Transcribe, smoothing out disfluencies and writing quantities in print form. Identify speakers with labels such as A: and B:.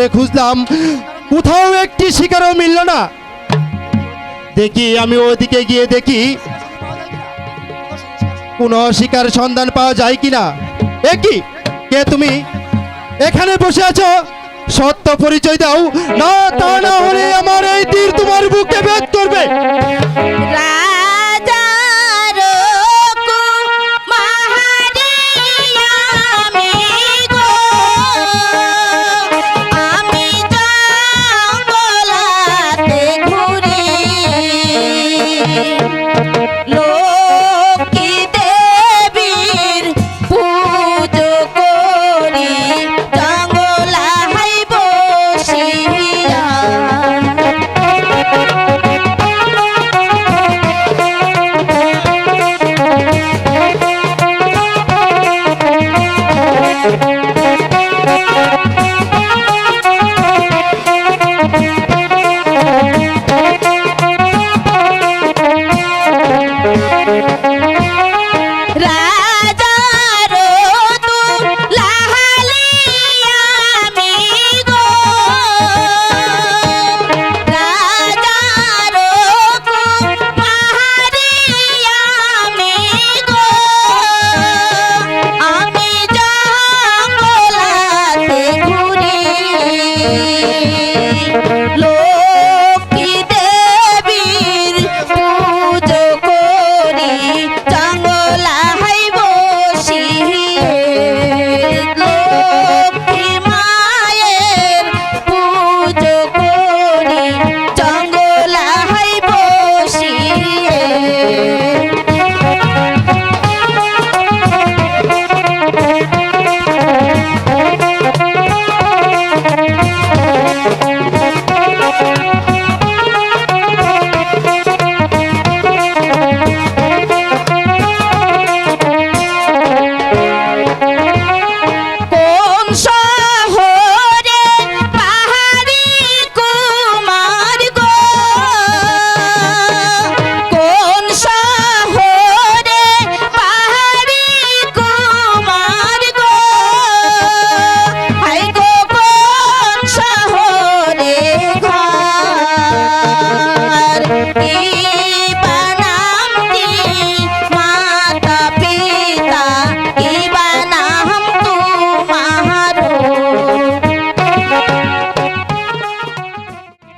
A: করে খুঁজলাম, কোথাও একটি শিকারও মিলল না। দেখি আমি ওদিকে গিয়ে দেখি কোনো শিকার সন্ধান পাওয়া যায় কিনা। কি কে তুমি এখানে বসে আছো? সত্য পরিচয় দাও, না তা না হলে আমার এই তীর তোমার বুকে ভেদ করবে।